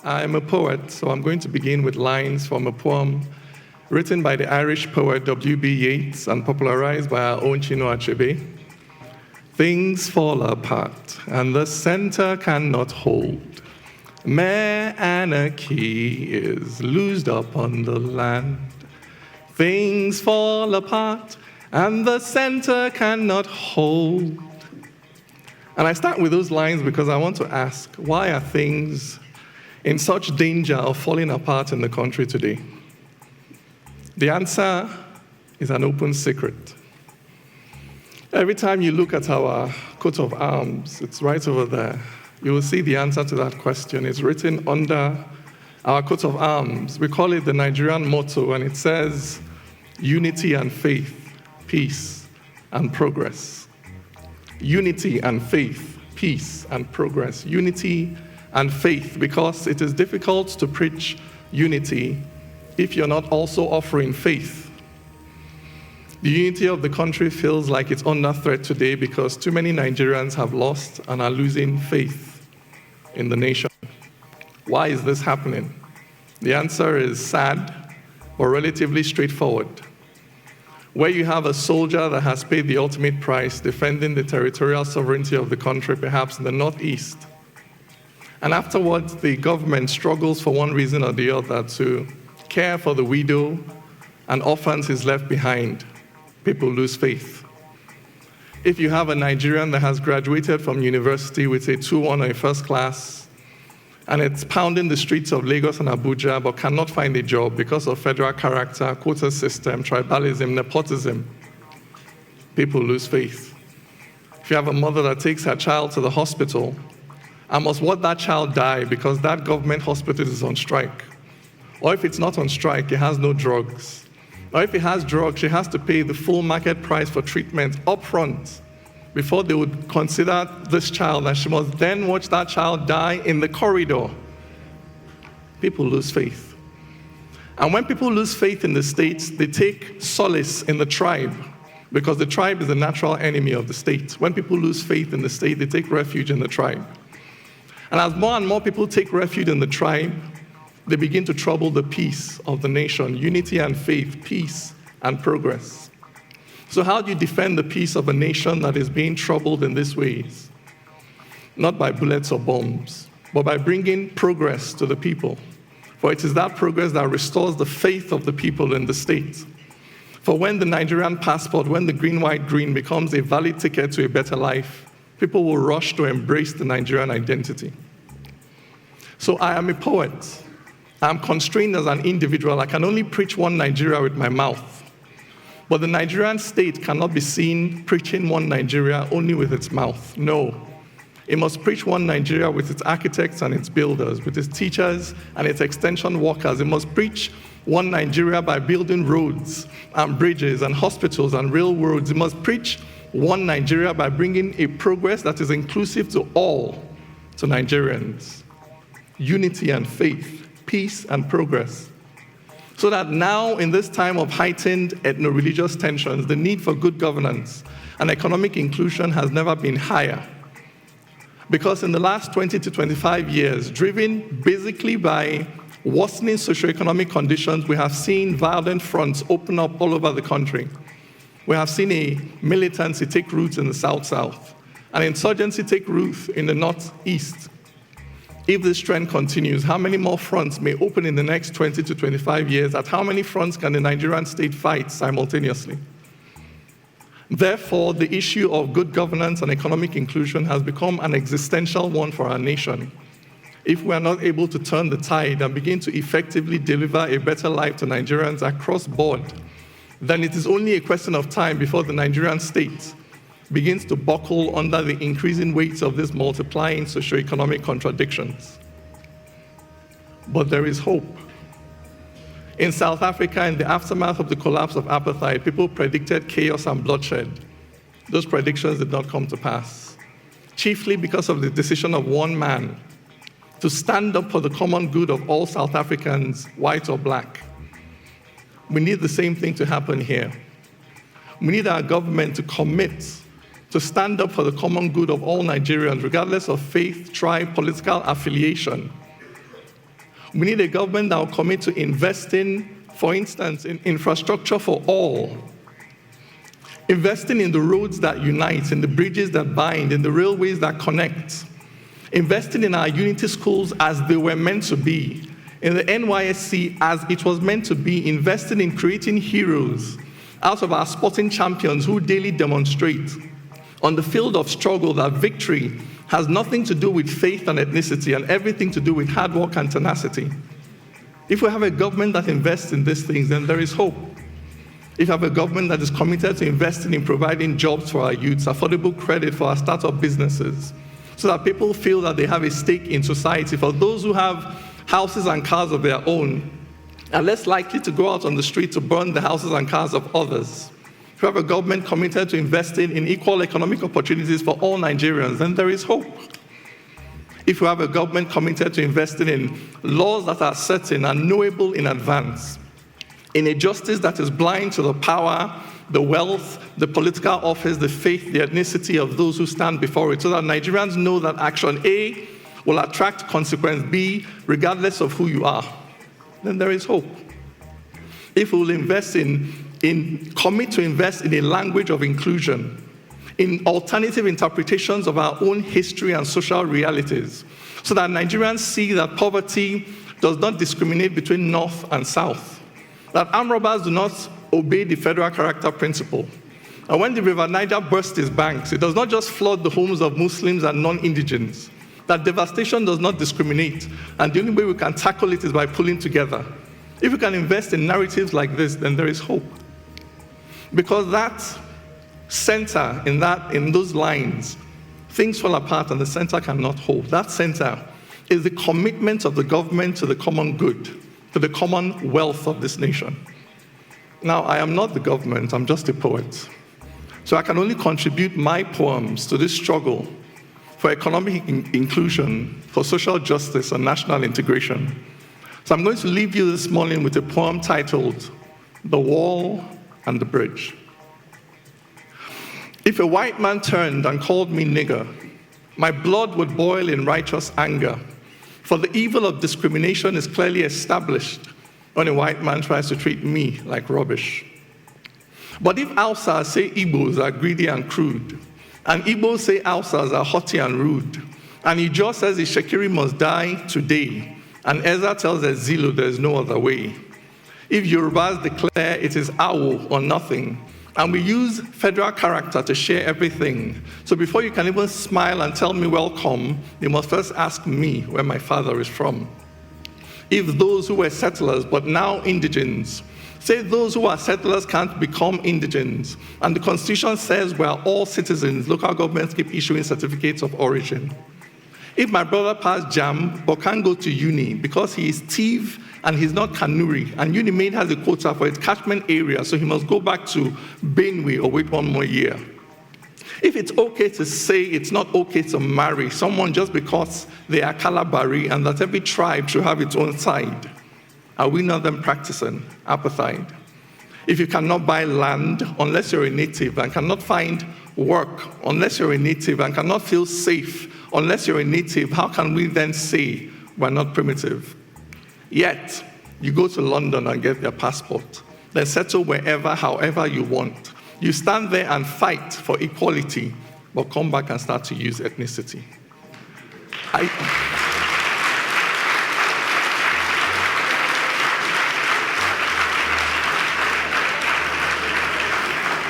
I'm a poet, so I'm going to begin with lines from a poem written by the Irish poet W.B. Yeats and popularized by our own Chinua Achebe. Things fall apart, and the center cannot hold. Mere anarchy is loosed up on the land. Things fall apart, and the center cannot hold. And I start with those lines because I want to ask, why are things in such danger of falling apart in the country today? The answer is an open secret. Every time you look at our coat of arms, it's right over there, you will see the answer to that question. It's written under our coat of arms. We call it the Nigerian motto, and it says, unity and faith, peace and progress. Unity and faith, peace and progress. Unity and faith, because it is difficult to preach unity if you're not also offering faith. The unity of the country feels like it's under threat today because too many Nigerians have lost and are losing faith in the nation. Why is this happening? The answer is sad, but relatively straightforward. Where you have a soldier that has paid the ultimate price defending the territorial sovereignty of the country, perhaps in the northeast, and afterwards the government struggles for one reason or the other to care for the widow and orphans he's left behind, people lose faith. If you have a Nigerian that has graduated from university with a 2-1 or a first class, and it's pounding the streets of Lagos and Abuja but cannot find a job because of federal character, quota system, tribalism, nepotism, people lose faith. If you have a mother that takes her child to the hospital and must watch that child die because that government hospital is on strike, or if it's not on strike, it has no drugs, or if it has drugs, she has to pay the full market price for treatment up front before they would consider this child, and she must then watch that child die in the corridor. People lose faith. And when people lose faith in the state, they take solace in the tribe, because the tribe is the natural enemy of the state. When people lose faith in the state, they take refuge in the tribe. And as more and more people take refuge in the tribe, they begin to trouble the peace of the nation, unity and faith, peace and progress. So how do you defend the peace of a nation that is being troubled in these ways? Not by bullets or bombs, but by bringing progress to the people. For it is that progress that restores the faith of the people in the state. For when the Nigerian passport, when the green, white, green becomes a valid ticket to a better life, people will rush to embrace the Nigerian identity. So I am a poet. I'm constrained as an individual. I can only preach one Nigeria with my mouth. But the Nigerian state cannot be seen preaching one Nigeria only with its mouth. No. It must preach one Nigeria with its architects and its builders, with its teachers and its extension workers. It must preach one Nigeria by building roads and bridges and hospitals and railroads. It must preach one Nigeria by bringing a progress that is inclusive to all, to Nigerians. Unity and faith, peace and progress. So that now, in this time of heightened ethno-religious tensions, the need for good governance and economic inclusion has never been higher. Because in the last 20 to 25 years, driven basically by worsening socioeconomic conditions, we have seen violent fronts open up all over the country. We have seen a militancy take root in the South-South, an insurgency take root in the Northeast. If this trend continues, how many more fronts may open in the next 20 to 25 years? At how many fronts can the Nigerian state fight simultaneously? Therefore, the issue of good governance and economic inclusion has become an existential one for our nation. If we are not able to turn the tide and begin to effectively deliver a better life to Nigerians across board, then it is only a question of time before the Nigerian state begins to buckle under the increasing weight of these multiplying socioeconomic contradictions. But there is hope. In South Africa, in the aftermath of the collapse of apartheid, people predicted chaos and bloodshed. Those predictions did not come to pass, chiefly because of the decision of one man to stand up for the common good of all South Africans, white or black. We need the same thing to happen here. We need our government to commit to stand up for the common good of all Nigerians, regardless of faith, tribe, political affiliation. We need a government that will commit to investing, for instance, in infrastructure for all. Investing in the roads that unite, in the bridges that bind, in the railways that connect. Investing in our unity schools as they were meant to be. In the NYSC as it was meant to be. Investing in creating heroes out of our sporting champions who daily demonstrate on the field of struggle that victory has nothing to do with faith and ethnicity and everything to do with hard work and tenacity. If we have a government that invests in these things, then there is hope. If you have a government that is committed to investing in providing jobs for our youths, affordable credit for our startup businesses, so that people feel that they have a stake in society, for those who have houses and cars of their own, are less likely to go out on the street to burn the houses and cars of others. If you have a government committed to investing in equal economic opportunities for all Nigerians, then there is hope. If you have a government committed to investing in laws that are certain and knowable in advance, in a justice that is blind to the power, the wealth, the political office, the faith, the ethnicity of those who stand before it, so that Nigerians know that action A will attract consequence B, regardless of who you are, then there is hope. If we will commit to invest in a language of inclusion, in alternative interpretations of our own history and social realities, so that Nigerians see that poverty does not discriminate between North and South, that armed robbers do not obey the federal character principle. And when the River Niger bursts its banks, it does not just flood the homes of Muslims and non-indigents, that devastation does not discriminate, and the only way we can tackle it is by pulling together. If we can invest in narratives like this, then there is hope. Because that center, in those lines, things fall apart and the center cannot hold. That center is the commitment of the government to the common good, to the common wealth of this nation. Now, I am not the government, I'm just a poet. So I can only contribute my poems to this struggle for economic inclusion, for social justice and national integration. So I'm going to leave you this morning with a poem titled, The Wall and the Bridge. If a white man turned and called me nigger, my blood would boil in righteous anger, for the evil of discrimination is clearly established when a white man tries to treat me like rubbish. But if Hausas say Igbos are greedy and crude, and Igbos say Hausas are haughty and rude, and Ijaw says the Shekiri must die today, and Ezra tells Zulu there is no other way. If Yorubas declare it is Awo or nothing, and we use federal character to share everything, so before you can even smile and tell me welcome, you must first ask me where my father is from. If those who were settlers but now indigents say those who are settlers can't become indigents, and the Constitution says we are all citizens, local governments keep issuing certificates of origin. If my brother passed JAM but can't go to uni because he is Tiv and he's not Kanuri, and UniMaid has a quota for its catchment area, so he must go back to Benue or wait one more year. If it's okay to say it's not okay to marry someone just because they are Kalabari and that every tribe should have its own side, are we not then practicing apartheid? If you cannot buy land unless you're a native and cannot find work unless you're a native and cannot feel safe unless you're a native, how can we then say we're not primitive? Yet, you go to London and get their passport, then settle wherever, however you want. You stand there and fight for equality, but come back and start to use ethnicity.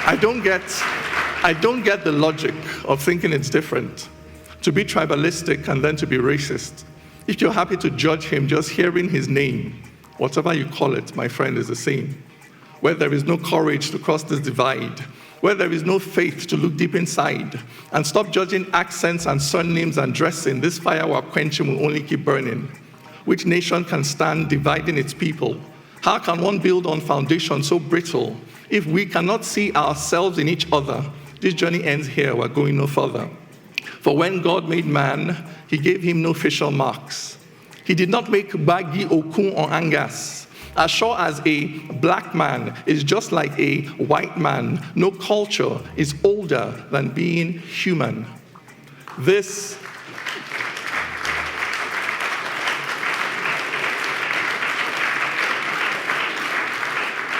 I don't get the logic of thinking it's different to be tribalistic and then to be racist. If you're happy to judge him just hearing his name, whatever you call it, my friend, is the same. Where there is no courage to cross this divide, where there is no faith to look deep inside, and stop judging accents and surnames and dressing, this fire we're quenching will only keep burning. Which nation can stand dividing its people? How can one build on foundation so brittle? If we cannot see ourselves in each other, this journey ends here, we're going no further. For when God made man, he gave him no facial marks. He did not make Bagi, Okun, or Angas. As sure as a black man is just like a white man, no culture is older than being human.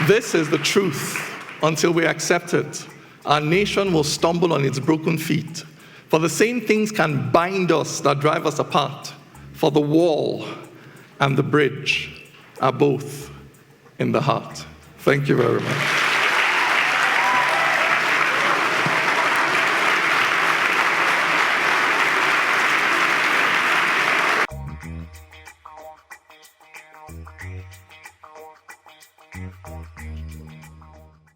This is the truth. Until we accept it, our nation will stumble on its broken feet. For the same things can bind us that drive us apart. For the wall and the bridge are both in the heart. Thank you very much.